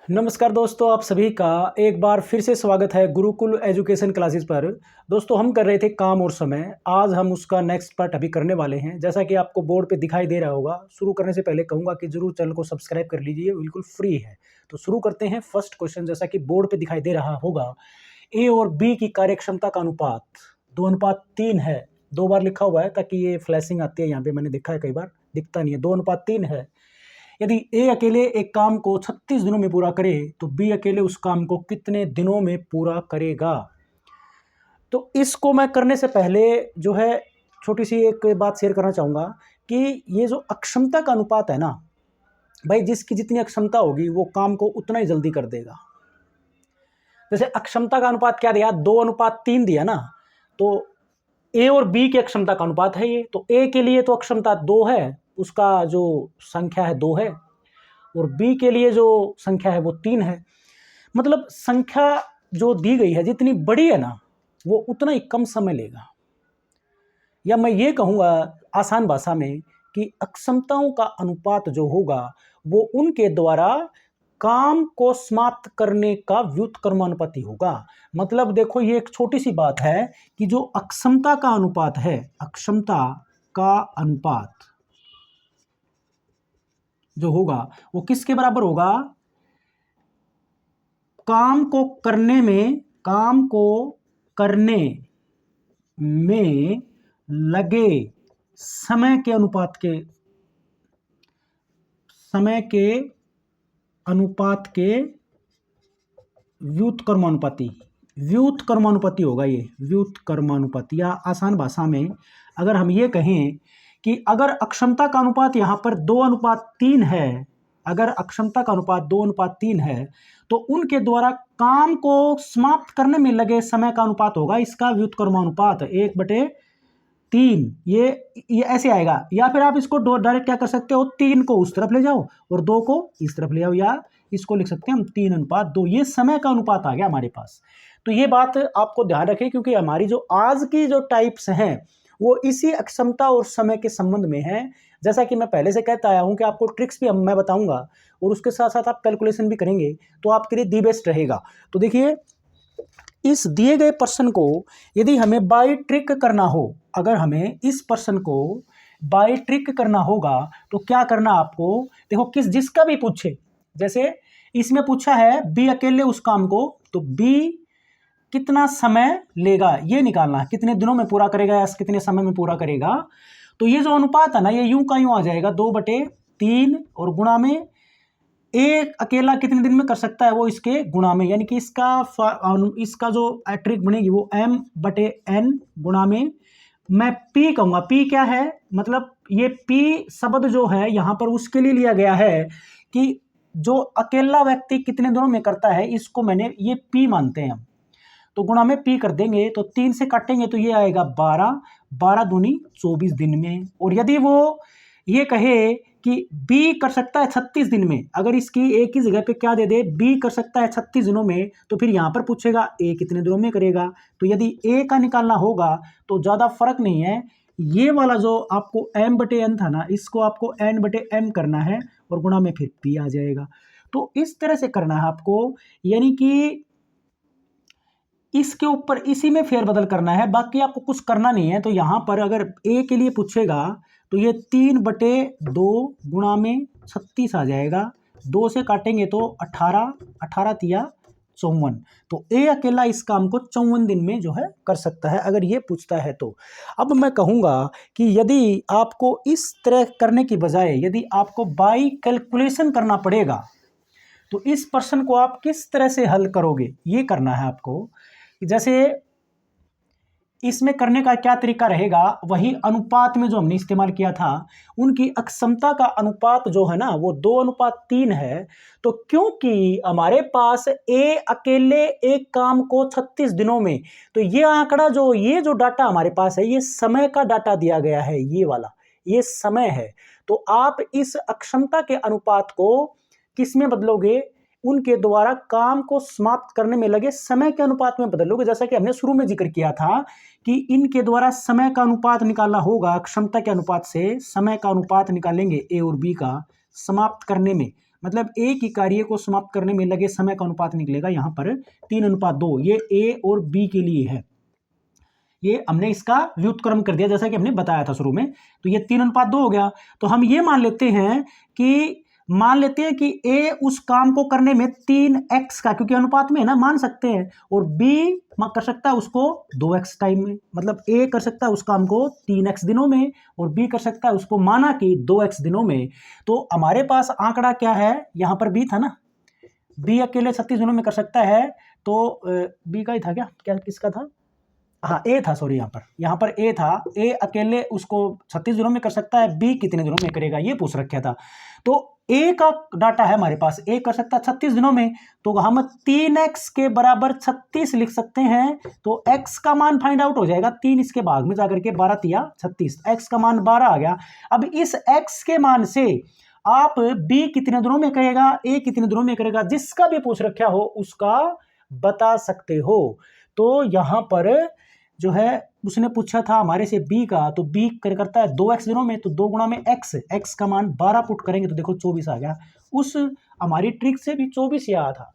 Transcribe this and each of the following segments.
नमस्कार दोस्तों, आप सभी का एक बार फिर से स्वागत है गुरुकुल एजुकेशन क्लासेस पर। दोस्तों, हम कर रहे थे काम और समय। आज हम उसका नेक्स्ट पार्ट अभी करने वाले हैं। जैसा कि आपको बोर्ड पे दिखाई दे रहा होगा। शुरू करने से पहले कहूँगा कि जरूर चैनल को सब्सक्राइब कर लीजिए, बिल्कुल फ्री है। तो शुरू करते हैं। फर्स्ट क्वेश्चन, जैसा कि बोर्ड पे दिखाई दे रहा होगा, ए और बी की कार्यक्षमता का अनुपात 2:3 है। 2 बार लिखा हुआ है ताकि ये फ्लैशिंग आती है। यहाँ पे मैंने देखा है, कई बार दिखता नहीं है। 2:3 है। यदि ए अकेले एक काम को 36 दिनों में पूरा करे तो बी अकेले उस काम को कितने दिनों में पूरा करेगा। तो इसको मैं करने से पहले जो है छोटी सी एक बात शेयर करना चाहूँगा कि ये जो अक्षमता का अनुपात है ना भाई, जिसकी जितनी अक्षमता होगी वो काम को उतना ही जल्दी कर देगा। जैसे अक्षमता का अनुपात क्या दिया, 2:3 दिया ना, तो ए और बी की अक्षमता का अनुपात है ये। तो ए के लिए तो अक्षमता 2 है, उसका जो संख्या है 2 है, और बी के लिए जो संख्या है वो 3 है। मतलब संख्या जो दी गई है जितनी बड़ी है ना, वो उतना ही कम समय लेगा। या मैं ये कहूँगा आसान भाषा में कि अक्षमताओं का अनुपात जो होगा वो उनके द्वारा काम को समाप्त करने का व्युत्क्रमानुपाती होगा। मतलब देखो, ये एक छोटी सी बात है कि जो अक्षमता का अनुपात है, अक्षमता का अनुपात जो होगा वो किसके बराबर होगा? काम को करने में लगे समय के अनुपात के व्युत्क्रमानुपाती होगा। ये व्युत्क्रमानुपाती, या आसान भाषा में अगर हम ये कहें कि अगर अक्षमता का अनुपात यहाँ पर 2:3 है, अगर अक्षमता का अनुपात 2:3 है, तो उनके द्वारा काम को समाप्त करने में लगे समय का अनुपात होगा इसका व्युत्क्रमानुपात 1/3। ये ऐसे आएगा। या फिर आप इसको डायरेक्ट क्या कर सकते हो, 3 को उस तरफ ले जाओ और 2 को इस तरफ ले आओ, या इसको लिख सकते हैं हम 3:2। ये समय का अनुपात आ गया हमारे पास। तो ये बात आपको ध्यान रखें, क्योंकि हमारी जो आज की जो टाइप्स हैं वो इसी अक्षमता और समय के संबंध में है। जैसा कि मैं पहले से कहता आया हूं कि आपको ट्रिक्स भी मैं बताऊंगा और उसके साथ साथ आप कैलकुलेशन भी करेंगे तो आपके लिए दी बेस्ट रहेगा। तो देखिए, इस दिए गए पर्सन को यदि हमें बाई ट्रिक करना हो, अगर हमें इस पर्सन को बाई ट्रिक करना होगा तो क्या करना आपको, देखो जिसका भी पूछे, जैसे इसमें पूछा है बी अकेले उस काम को, तो बी कितना समय लेगा ये निकालना है, कितने दिनों में पूरा करेगा या कितने समय में पूरा करेगा। तो ये जो अनुपात है ना, ये यूं का यूं आ जाएगा, 2/3 और गुणा में एक अकेला कितने दिन में कर सकता है वो इसके गुणा में, यानी कि इसका जो ट्रिक बनेगी वो m/n गुणा में, मैं p कहूंगा। p क्या है, मतलब ये p शब्द जो है यहां पर उसके लिए लिया गया है कि जो अकेला व्यक्ति कितने दिनों में करता है, इसको मैंने ये p मानते हैं हम। तो गुणा में p कर देंगे, तो 3 से काटेंगे तो ये आएगा 12, 12 दूनी 24 दिन में। और यदि वो ये कहे कि b कर सकता है 36 दिन में, अगर इसकी a की जगह पे क्या दे दे, b कर सकता है 36 दिनों में, तो फिर यहां पर पूछेगा a कितने दिनों में करेगा। तो यदि a का निकालना होगा तो ज़्यादा फर्क नहीं है, ये वाला जो आपको m/n था ना, इसको आपको n/m करना है और गुणा में फिर p आ जाएगा। तो इस तरह से करना है आपको, यानी कि इसके ऊपर इसी में फेरबदल करना है, बाकी आपको कुछ करना नहीं है। तो यहां पर अगर a के लिए पूछेगा तो ये 3/2 गुणा में 36 आ जाएगा, 2 से काटेंगे तो 18, 18 तिया 54। तो ए अकेला इस काम को 54 दिन में जो है कर सकता है, अगर ये पूछता है तो। अब मैं कहूँगा कि यदि आपको इस तरह करने की बजाय यदि आपको बाई कैलकुलेशन करना पड़ेगा तो इस प्रश्न को आप किस तरह से हल करोगे, ये करना है आपको। जैसे इसमें करने का क्या तरीका रहेगा, वही अनुपात में जो हमने इस्तेमाल किया था, उनकी अक्षमता का अनुपात जो है ना वो 2:3 है। तो क्योंकि हमारे पास ए अकेले एक काम को 36 दिनों में, तो ये आंकड़ा जो ये जो डाटा हमारे पास है ये समय का डाटा दिया गया है, ये वाला ये समय है। तो आप इस अक्षमता के अनुपात को किस में बदलोगे, उनके द्वारा काम को समाप्त करने में लगे समय के अनुपात में बदलोगे। जैसा कि हमने शुरू में जिक्र किया था कि इनके द्वारा समय का अनुपात निकालना होगा, क्षमता के अनुपात से समय का अनुपात निकालेंगे ए और बी का समाप्त करने में, मतलब ए की कार्य को समाप्त करने में लगे समय का अनुपात निकलेगा यहाँ पर 3:2। ये ए और बी के लिए है। ये हमने इसका व्युत्क्रम कर दिया जैसा कि हमने बताया था शुरू में। तो ये 3:2 हो गया। तो हम ये मान लेते हैं कि ए उस काम को करने में 3x का, क्योंकि अनुपात में है ना, मान सकते हैं, और बी कर सकता है उसको 2x टाइम में। मतलब ए कर सकता है उस काम को 3x दिनों में और बी कर सकता है उसको माना कि 2x दिनों में। तो हमारे पास आंकड़ा क्या है, यहां पर बी था ना, बी अकेले 36 दिनों में कर सकता है। तो बी का ही था क्या किसका था, हाँ ए था, सॉरी, यहाँ पर ए था। ए अकेले उसको 36 दिनों में कर सकता है, बी कितने दिनों में करेगा ये पूछ रखा था। तो ए का डाटा है हमारे पास, ए कर सकता है 36 दिनों में। तो हम 3x के बराबर 36 लिख सकते हैं। तो x का मान फाइंड आउट हो जाएगा, 3 इसके भाग में जाकर के 12 तिया 36, x का मान 12 आ गया। अब इस x के मान से आप b कितने दिनों में करेगा, a कितने दिनों में करेगा, जिसका भी पूछ रखा हो उसका बता सकते हो। तो यहां पर जो है उसने पूछा था हमारे से b का, तो b करता है 2x दिनों में, तो 2 गुणा में x का मान 12 पुट करेंगे तो देखो 24 आ गया। उस हमारी ट्रिक से भी 24 ही आया था,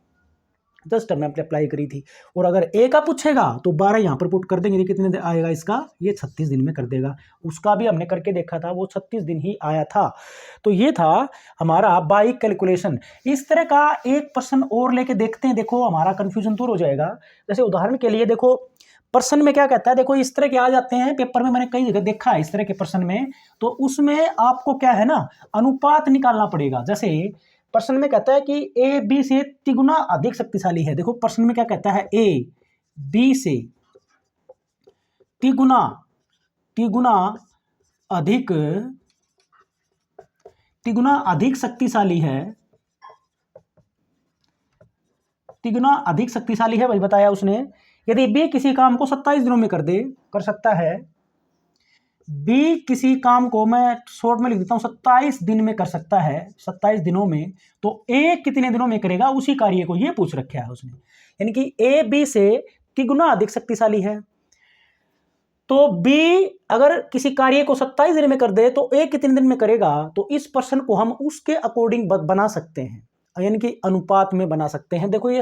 जस्ट हमने अप्लाई करी थी। और अगर a का पूछेगा तो 12 यहाँ पर पुट कर देंगे, तो कितने दिन आएगा इसका, ये 36 दिन में कर देगा। उसका भी हमने करके देखा था, वो 36 दिन ही आया था। तो ये था हमारा बाई कैलकुलेशन। इस तरह का एक प्रश्न और लेके देखते हैं, देखो हमारा कंफ्यूजन दूर हो जाएगा। जैसे उदाहरण के लिए देखो प्रश्न में क्या कहता है, देखो इस तरह के आ जाते हैं पेपर में, मैंने कई जगह देखा है इस तरह के प्रश्न में। तो उसमें आपको क्या है ना, अनुपात निकालना पड़ेगा। जैसे प्रश्न में कहता है कि ए बी से तिगुना अधिक शक्तिशाली है। देखो प्रश्न में क्या कहता है, ए बी से तिगुना अधिक शक्तिशाली है, तिगुना अधिक शक्तिशाली है, वही बताया उसने। यदि बी किसी काम को 27 दिनों में कर सकता है, बी किसी काम को, मैं शॉर्ट में लिख देता हूं, 27 दिन में कर सकता है, 27 दिनों में, तो ए कितने दिनों में करेगा उसी कार्य को, ये पूछ रखा है उसने। यानी कि ए बी से तिगुना अधिक शक्तिशाली है। तो बी अगर किसी कार्य को 27 दिन में कर दे तो ए कितने दिन में करेगा, तो इस प्रश्न को हम उसके अकॉर्डिंग बना सकते हैं, यानी कि अनुपात में बना सकते हैं। देखो ये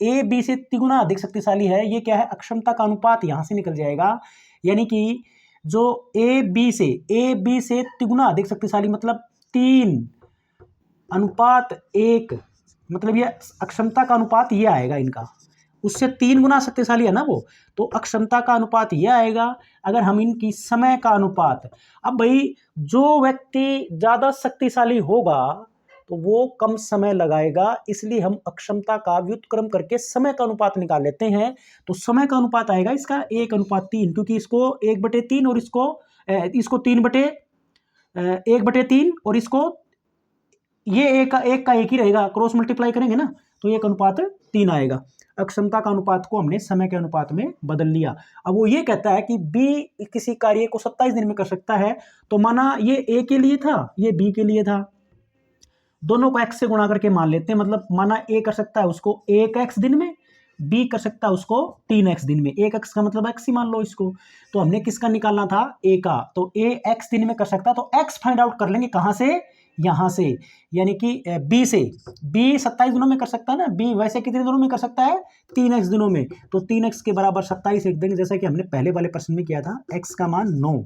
ए बी से तिगुना अधिक शक्तिशाली है, ये क्या है, अक्षमता का अनुपात यहां से निकल जाएगा। यानी कि जो ए बी से तिगुना अधिक शक्तिशाली मतलब 3:1, मतलब ये अक्षमता का अनुपात ये आएगा इनका, उससे 3 गुना शक्तिशाली है ना वो, तो अक्षमता का अनुपात ये आएगा। अगर हम इनकी समय का अनुपात, अब भाई जो व्यक्ति ज्यादा शक्तिशाली होगा तो वो कम समय लगाएगा, इसलिए हम अक्षमता का व्युत्क्रम करके समय का अनुपात निकाल लेते हैं। तो समय का अनुपात आएगा इसका 1:3, क्योंकि इसको 1/3 और इसको 1/3 और इसको ये एक का एक ही रहेगा, क्रॉस मल्टीप्लाई करेंगे ना तो 1:3 आएगा। अक्षमता का अनुपात को हमने समय के अनुपात में बदल लिया। अब वो ये कहता है कि बी किसी कार्य को 27 दिन में कर सकता है, तो माना ये ए के लिए था, ये बी के लिए था, दोनों को x से गुणा करके मान लेते हैं। मतलब माना a कर सकता है उसको 1x दिन में, b कर सकता है उसको 3x दिन में। 1x का मतलब x ही मान लो इसको। तो हमने किसका निकालना था, a का, तो a x दिन में कर सकता है, तो x फाइंड आउट कर लेंगे कहां से, यहां से। यानी कि b से, b 27 दिनों में कर सकता है ना, b वैसे कितने दिनों में कर सकता है, 3x दिनों में, तो 3x के बराबर 27 लिख देंगे, जैसा कि हमने पहले वाले प्रश्न में किया था। x का मान 9,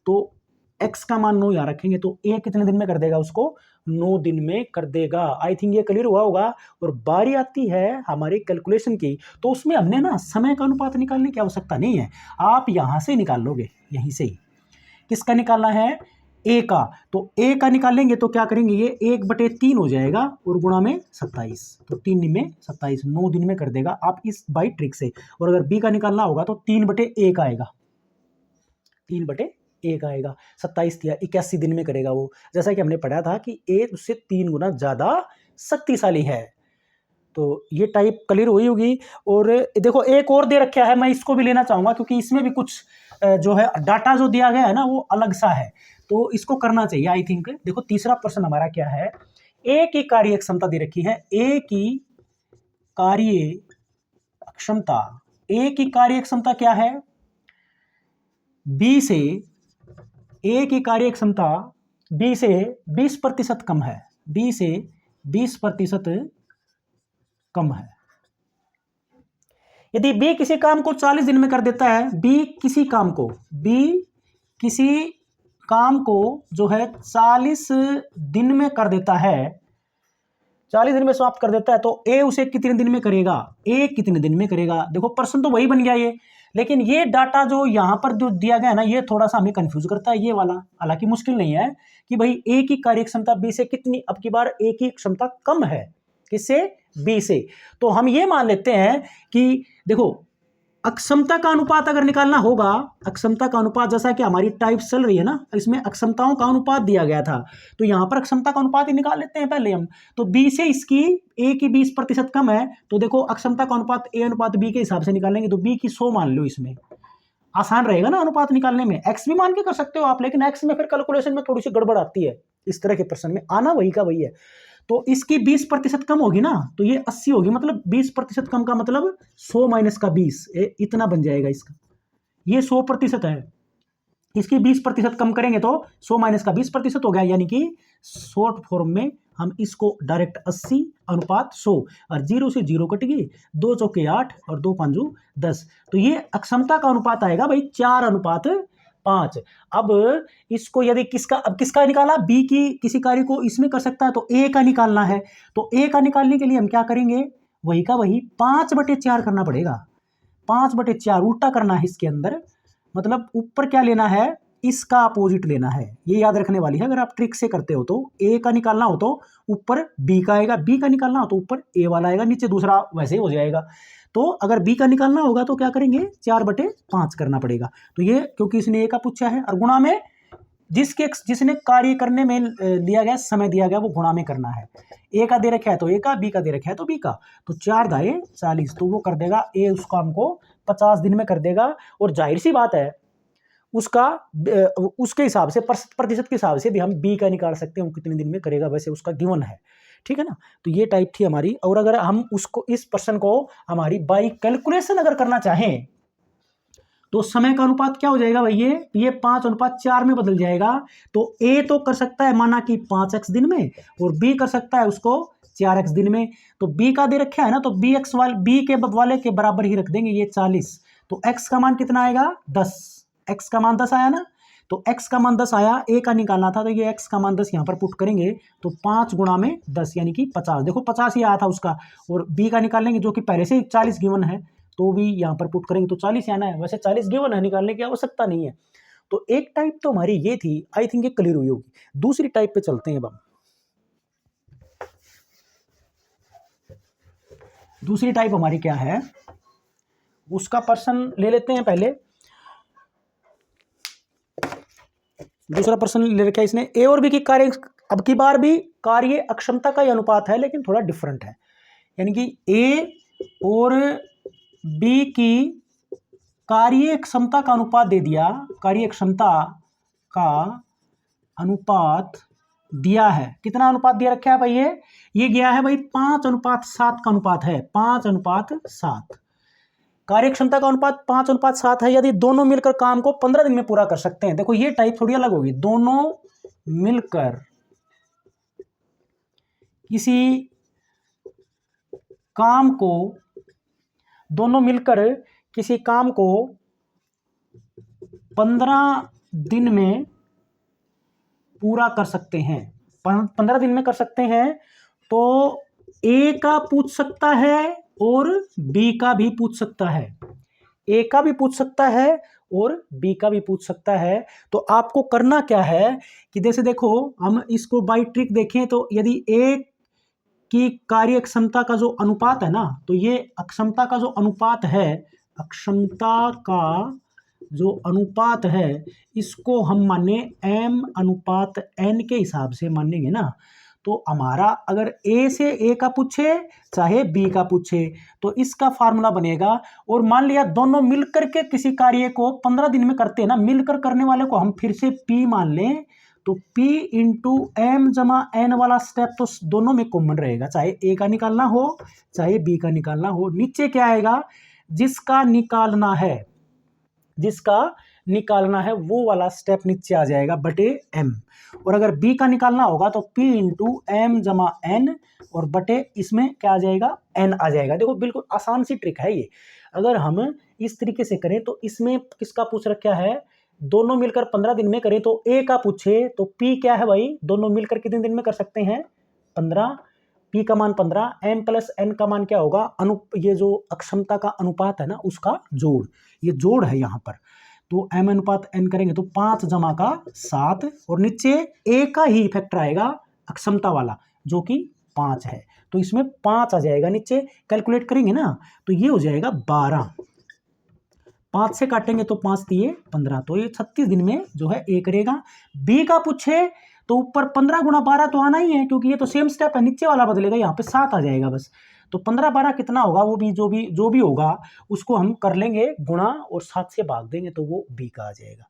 तो x का मान 9 यहाँ रखेंगे, तो a कितने दिन में कर देगा उसको, 9 दिन में कर देगा। आई थिंक ये क्लियर हुआ होगा। और बारी आती है हमारी कैलकुलेशन की, तो उसमें हमने ना समय का अनुपात निकालने की आवश्यकता नहीं है, आप यहां से निकाल लोगे, यहीं से ही। किसका निकालना है, a का, तो a का निकालेंगे तो क्या करेंगे, ये 1/3 हो जाएगा और गुणा में 27, तो 3 दिन में 27, 9 दिन में कर देगा आप इस बाई ट्रिक से। और अगर b का निकालना होगा तो 3/1 आएगा, 3/1 आएगा, 27 या 81 दिन में करेगा वो। जैसा कि हमने पढ़ा था कि ए उससे 3 गुना ज्यादा शक्तिशाली है। तो ये टाइप क्लियर हुई होगी। और देखो एक और दे रखा है, मैं इसको भी लेना चाहूंगा क्योंकि इसमें भी कुछ जो है डाटा जो दिया गया है ना वो अलग सा है, तो इसको करना चाहिए आई थिंक। देखो तीसरा प्रश्न हमारा क्या है, ए की कार्य क्षमता दे रखी है, ए की कार्य क्षमता क्या है, बी से, ए की कार्य क्षमता बी से 20% कम है, बी से 20% कम है। यदि बी किसी काम को 40 दिन में कर देता है, बी किसी काम को जो है 40 दिन में कर देता है, 40 दिन में समाप्त कर देता है, तो ए उसे कितने दिन में करेगा, ए कितने दिन में करेगा। देखो प्रश्न तो वही बन गया ये, लेकिन ये डाटा जो यहां पर जो दिया गया है ना, ये थोड़ा सा हमें कंफ्यूज करता है ये वाला। हालांकि मुश्किल नहीं है कि भाई ए की कार्य क्षमता बी से कितनी, अब की बार ए की क्षमता कम है किससे, बी से। तो हम ये मान लेते हैं कि देखो अक्षमता का अनुपात अगर निकालना होगा, अक्षमता का अनुपात जैसा कि हमारी टाइप चल रही है ना, इसमें अक्षमताओं का अनुपात दिया गया था, तो यहां पर अक्षमता का अनुपात ही निकाल लेते हैं पहले हम। तो बी से इसकी ए की 20% कम है, तो देखो अक्षमता का अनुपात ए अनुपात बी के हिसाब से निकालेंगे, तो बी की 100 मान लो, इसमें आसान रहेगा ना अनुपात निकालने में। एक्स भी मान के कर सकते हो आप, लेकिन एक्स में फिर कैलकुलेशन में थोड़ी सी गड़बड़ आती है, इस तरह के प्रश्न में आना वही का वही है। तो इसकी 20% कम होगी ना, तो ये 80 होगी, मतलब 20% कम का मतलब 100 माइनस का 20, इतना बन जाएगा इसका। ये 100% है, इसकी 20% कम करेंगे तो 100 माइनस का 20% हो गया, यानी कि शॉर्ट फॉर्म में हम इसको डायरेक्ट 80 अनुपात 100, और 0 से 0 कट गई, 2 चौके 8 और 2 5 10, तो ये अक्षमता का अनुपात आएगा भाई 4 अनुपात 5। अब इसको यदि किसका निकाला, बी की किसी कार्य को इसमें कर सकता है, तो ए का निकालना है। तो ए का निकालने के लिए हम क्या करेंगे, वही का वही 5/4 करना पड़ेगा, 5/4 उल्टा करना है इसके अंदर, मतलब ऊपर क्या लेना है, इसका अपोजिट लेना है, ये याद रखने वाली है। अगर आप ट्रिक से करते हो तो ए का निकालना हो तो ऊपर बी का आएगा, बी का निकालना हो तो ऊपर ए वाला आएगा, नीचे दूसरा वैसे ही हो जाएगा। तो अगर बी का निकालना होगा तो क्या करेंगे, 4/5 करना पड़ेगा। तो ये क्योंकि इसने ए का पूछा है, और गुणा में जिसने कार्य करने में लिया गया समय दिया गया वो गुणा में करना है। ए का दे रखा है तो ए का, बी का दे रखा है तो बी का, तो 4 दाए 40, तो वो कर देगा ए उस काम को 50 दिन में कर देगा। और जाहिर सी बात है उसके हिसाब से प्रतिशत के हिसाब से भी हम बी का निकाल सकते हैं, वो कितने दिन में करेगा, वैसे उसका गिवन है, ठीक है ना। तो ये टाइप थी हमारी। और अगर हम उसको इस प्रश्न को हमारी बाई कैलकुलेशन अगर करना चाहें तो समय का अनुपात क्या हो जाएगा भाई, ये 5/4 में बदल जाएगा। तो ए तो कर सकता है माना कि 5x दिन में, और बी कर सकता है उसको 4x दिन में। तो बी का दे रखा है ना, तो बी के वाले के बराबर ही रख देंगे, ये 40। तो x का मान कितना आएगा, 10, x का मान 10 आया ना, तो x का मान 10 आया, a का निकालना था, तो ये x का मान 10 यहाँ पर पुट करेंगे, तो 5 गुणा में 10 यानी कि 50, देखो 50 ही आया था उसका। और b का निकालेंगे जो कि पहले से ही 40 गिवन है, तो भी यहाँ पर पुट करेंगे तो 40 आना है, वैसे 40 गिवन है, निकालने की आवश्यकता नहीं है। तो एक टाइप तो हमारी ये थी, आई थिंक ये क्लियर हुई होगी। दूसरी टाइप पे चलते हैं। अब हम दूसरी टाइप हमारी क्या है, उसका प्रश्न ले लेते हैं पहले। दूसरा प्रश्न ले रखा है इसने, ए और बी की कार्य, अब की बार भी कार्य अक्षमता का ही अनुपात है, लेकिन थोड़ा डिफरेंट है, यानी कि ए और बी की कार्य क्षमता का अनुपात दे दिया, कार्य क्षमता का अनुपात दिया है। कितना अनुपात दिया रखा है भाई, ये गया है भाई 5:7 का अनुपात है, 5:7। कार्य क्षमता का अनुपात 5:7 है। यदि दोनों मिलकर काम को 15 दिन में पूरा कर सकते हैं, देखो ये टाइप थोड़ी अलग होगी, दोनों मिलकर किसी काम को 15 दिन में पूरा कर सकते हैं, 15 दिन में कर सकते हैं। तो ए का पूछ सकता है और बी का भी पूछ सकता है, ए का भी पूछ सकता है और बी का भी पूछ सकता है। तो आपको करना क्या है कि जैसे देखो हम इसको बाई ट्रिक देखें, तो यदि ए की कार्य क्षमता का जो अनुपात है ना, तो ये अक्षमता का जो अनुपात है, अक्षमता का जो अनुपात है, इसको हम माने m/n के हिसाब से मानेंगे ना। तो हमारा अगर ए से ए का पूछे चाहे बी का पूछे, तो इसका फार्मूला बनेगा। और मान लिया दोनों मिलकर के किसी कार्य को 15 दिन में करते हैं ना, मिलकर करने वाले को हम फिर से P मान लें, तो P इंटू m/n वाला स्टेप तो दोनों में कॉमन रहेगा, चाहे ए का निकालना हो चाहे बी का निकालना हो। नीचे क्या आएगा, जिसका निकालना है वो वाला स्टेप नीचे आ जाएगा बटे m। और अगर b का निकालना होगा तो p इंटू एम जमा n और बटे इसमें क्या आ जाएगा, n आ जाएगा। देखो बिल्कुल आसान सी ट्रिक है ये। अगर हम इस तरीके से करें तो इसमें किसका पूछ रखा है, दोनों मिलकर 15 दिन में करें तो a का पूछे तो p क्या है भाई, दोनों मिलकर कितने दिन में कर सकते हैं 15, p का मान 15, m प्लस n का मान क्या होगा, ये जो अक्षमता का अनुपात है ना उसका जोड़, ये जोड़ है यहाँ पर। तो m अनुपात n करेंगे तो 5 जमा का 7 और नीचे a का ही फैक्टर आएगा अक्षमता वाला जो कि 5 है, तो इसमें 5 आ जाएगा नीचे। कैलकुलेट करेंगे ना तो ये हो जाएगा 12, 5 से काटेंगे तो 5 दिए 15, तो ये 36 दिन में जो है ए करेगा। बी का पूछे तो ऊपर 15 गुणा 12 तो आना ही है क्योंकि ये तो सेम स्टेप है, नीचे वाला बदलेगा, यहाँ पे 7 आ जाएगा बस। तो 15 12 कितना होगा, वो भी जो भी होगा उसको हम कर लेंगे गुणा और 7 से भाग देंगे तो वो बी का आ जाएगा।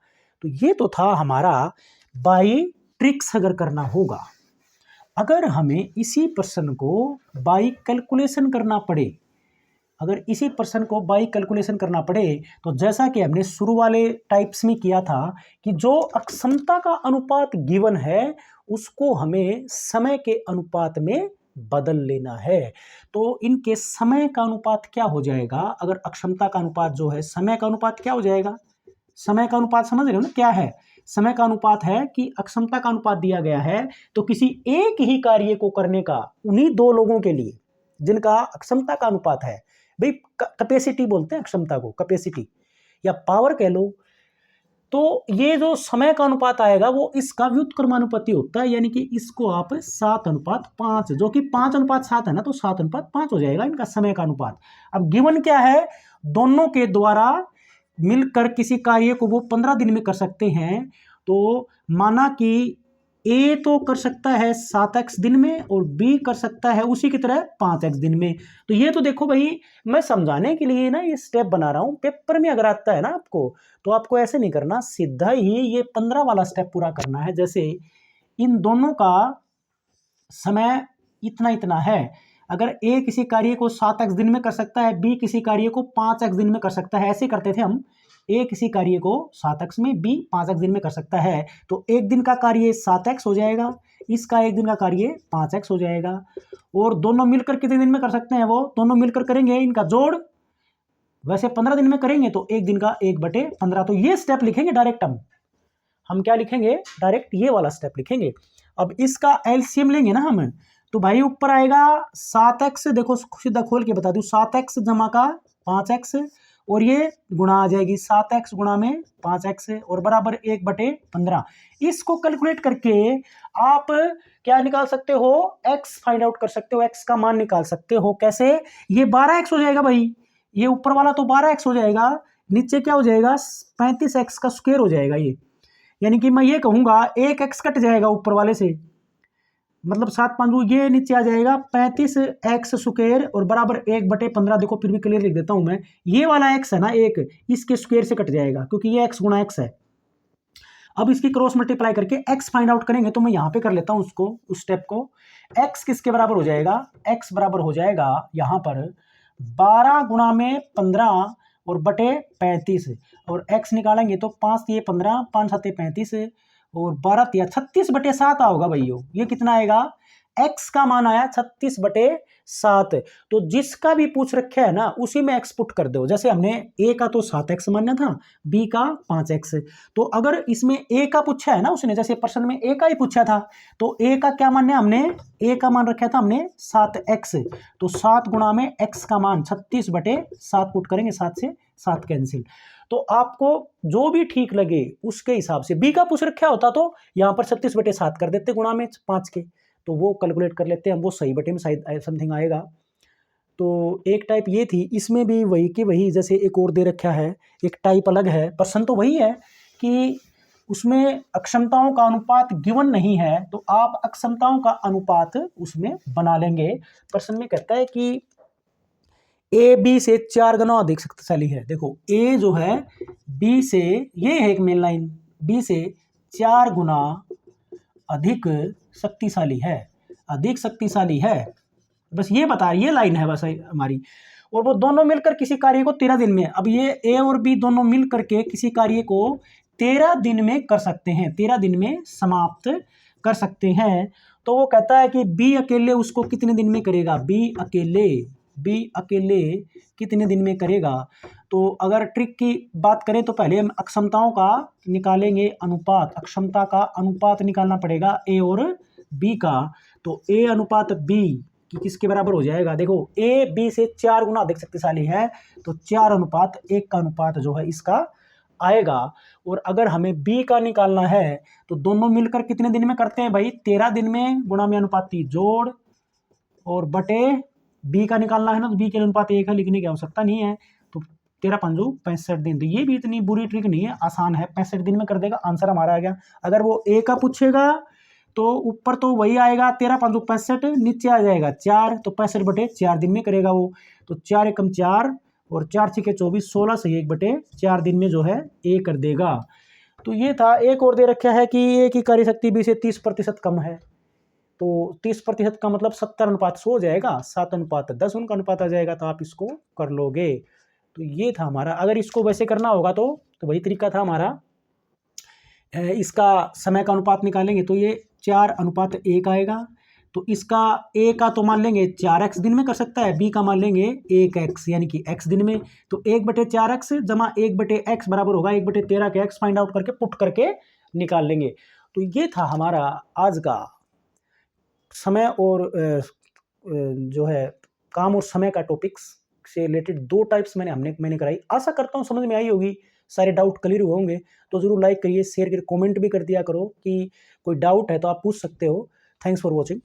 तो ये तो था हमारा बाई ट्रिक्स अगर करना होगा। अगर हमें इसी प्रश्न को बाई कैलकुलेशन करना पड़े, अगर इसी प्रश्न को बाई कैलकुलेशन करना पड़े तो जैसा कि हमने शुरू वाले टाइप्स में किया था कि जो अक्षमता का अनुपात गिवन है उसको हमें समय के अनुपात में बदल लेना है। तो इनके समय का अनुपात क्या हो जाएगा, अगर अक्षमता का अनुपात जो है समय का अनुपात क्या हो जाएगा, समय का अनुपात समझ रहे हो ना क्या है, समय का अनुपात है कि अक्षमता का अनुपात दिया गया है तो किसी एक ही कार्य को करने का उन्हीं दो लोगों के लिए जिनका अक्षमता का अनुपात है, भाई कैपेसिटी बोलते हैं अक्षमता को, कैपेसिटी या पावर कह लो, तो ये जो समय का अनुपात आएगा वो इसका व्युत्क्रमानुपाती होता है, यानी कि इसको आप 7:5 जो कि 5:7 है ना, तो 7:5 हो जाएगा इनका समय का अनुपात। अब गिवन क्या है, दोनों के द्वारा मिलकर किसी कार्य को वो 15 दिन में कर सकते हैं। तो माना कि ए तो कर सकता है 7x दिन में और बी कर सकता है उसी की तरह 5x दिन में। तो ये तो देखो भाई मैं समझाने के लिए ना ये स्टेप बना रहा हूँ, पेपर में अगर आता है ना आपको तो आपको ऐसे नहीं करना, सीधा ही ये 15 वाला स्टेप पूरा करना है। जैसे इन दोनों का समय इतना इतना है, अगर ए किसी कार्य को 7x दिन में कर सकता है, बी किसी कार्य को 5x दिन में कर सकता है, ऐसे करते थे हम, ए किसी कार्य को 7x में, बी 5x दिन में कर सकता है, तो एक दिन का कार्य 7x हो जाएगा, इसका एक दिन का कार्य 5x हो जाएगा। और दोनों मिलकर कितने दिन में कर सकते हैं, वो दोनों मिलकर करेंगे इनका जोड़, वैसे 15 दिन में करेंगे तो एक दिन का 1/15। तो ये स्टेप लिखेंगे डायरेक्ट, हम क्या लिखेंगे, डायरेक्ट ये वाला स्टेप लिखेंगे। अब इसका एलसीएम लेंगे ना हम, तो भाई ऊपर आएगा 7x, देखो सीधा खोल के बता दूं, 7x जमा का 5x और ये गुणा आ जाएगी 7x गुणा में 5x और बराबर 1/15। इसको कैलकुलेट करके आप क्या निकाल सकते हो, x फाइंड आउट कर सकते हो, x का मान निकाल सकते हो। कैसे, ये 12x हो जाएगा भाई, ये ऊपर वाला तो 12x हो जाएगा, नीचे क्या हो जाएगा 35x का स्क्वायर हो जाएगा ये, यानी कि मैं ये कहूंगा 1x कट जाएगा ऊपर वाले से, मतलब 7 5 ये नीचे आ जाएगा 35x स्क्वायर और बराबर 1/15। देखो फिर भी क्लियर लिख देता हूं मैं, ये वाला x है ना एक, इसके स्क्वायर से कट जाएगा क्योंकि ये x गुणा x है। अब इसकी क्रॉस मल्टीप्लाई करके x फाइंड आउट करेंगे, तो मैं यहां पे कर लेता हूं उसको, उस स्टेप को। x किसके बराबर हो जाएगा, x बराबर हो जाएगा यहां पर 12 गुणा में 15 और बटे 35 और x निकालेंगे तो 5 ये 15, 5 7 35 और 12 या 36/7 होगा भैया, ये कितना आएगा, x का मान आया 36/7। तो जिसका भी पूछ रखा है ना उसी में x पुट कर दो। जैसे हमने a का तो 7x मानना था, b का 5x, तो अगर इसमें a का पूछा है ना उसने, जैसे प्रश्न में a का ही पूछा था, तो a का क्या मानना है, हमने a का मान रखा था हमने 7x, तो 7 गुणा में x का मान 36/7 पुट करेंगे, 7 से 7 कैंसिल। तो आपको जो भी ठीक लगे उसके हिसाब से, बी का पूछ रखा होता तो यहाँ पर 36/7 कर देते गुणा में 5 के, तो वो कैलकुलेट कर लेते हैं हम, वो सही बटे में शायद समथिंग आएगा। तो एक टाइप ये थी, इसमें भी वही कि वही, जैसे एक और दे रखा है, एक टाइप अलग है, प्रश्न तो वही है कि उसमें अक्षमताओं का अनुपात गिवन नहीं है तो आप अक्षमताओं का अनुपात उसमें बना लेंगे। प्रश्न में कहता है कि ए बी से 4 गुना अधिक शक्तिशाली है। देखो ए जो है बी से, ये है एक मेन लाइन, बी से 4 गुना अधिक शक्तिशाली है, अधिक शक्तिशाली है। बस ये बता, ये लाइन है बस हमारी। और वो दोनों मिलकर किसी कार्य को 13 दिन में, अब ये ए और बी दोनों मिल करके किसी कार्य को 13 दिन में कर सकते हैं, 13 दिन में समाप्त कर सकते हैं। तो वो कहता है कि बी अकेले उसको कितने दिन में करेगा, बी अकेले कितने दिन में करेगा। तो अगर ट्रिक की बात करें तो पहले हम अक्षमताओं का निकालेंगे अनुपात, अक्षमता का अनुपात निकालना पड़ेगा ए और बी का। तो ए अनुपात बी कि किसके बराबर हो जाएगा, देखो ए बी से 4 गुना अधिक शक्तिशाली है, तो 4:1 का अनुपात जो है इसका आएगा। और अगर हमें बी का निकालना है तो दोनों मिलकर कितने दिन में करते हैं भाई, 13 दिन में, गुणा में अनुपाती जोड़ और बटे बी का निकालना है ना, तो बी के अनुपात 1 है, लिखने की आवश्यकता नहीं है। तो 13×5 65 दिन। तो ये भी इतनी बुरी ट्रिक नहीं है, आसान है, 65 दिन में कर देगा, आंसर हमारा आ गया। अगर वो ए का पूछेगा तो ऊपर तो वही आएगा 13×5 65, नीचे आ जाएगा 4, तो 65/4 दिन में करेगा वो। तो 4 एकम 4 और 4×6 24, 16 से 1/4 दिन में जो है ए कर देगा। तो ये था। एक और दे रखा है कि ए की कार्य शक्ति बी से 30% कम है। तो 30% का मतलब 70:100 हो जाएगा, 7:10 उनका अनुपात आ जाएगा, तो आप इसको कर लोगे। तो ये था हमारा। अगर इसको वैसे करना होगा तो वही तरीका था हमारा। इसका समय का अनुपात निकालेंगे तो ये 4:1 आएगा। तो इसका ए का तो मान लेंगे 4x दिन में कर सकता है, बी का मान लेंगे 1x यानी कि x दिन में। तो 1/4x जमा 1/x बराबर होगा 1/13 के x, फाइंड आउट करके पुट करके निकाल लेंगे। तो ये था हमारा आज का समय और जो है काम और समय का टॉपिक्स से रिलेटेड 2 टाइप्स मैंने कराई। आशा करता हूँ समझ में आई होगी, सारे डाउट क्लियर हुए होंगे। तो ज़रूर लाइक करिए, शेयर करिए, कमेंट भी कर दिया करो कि कोई डाउट है तो आप पूछ सकते हो। Thanks for watching.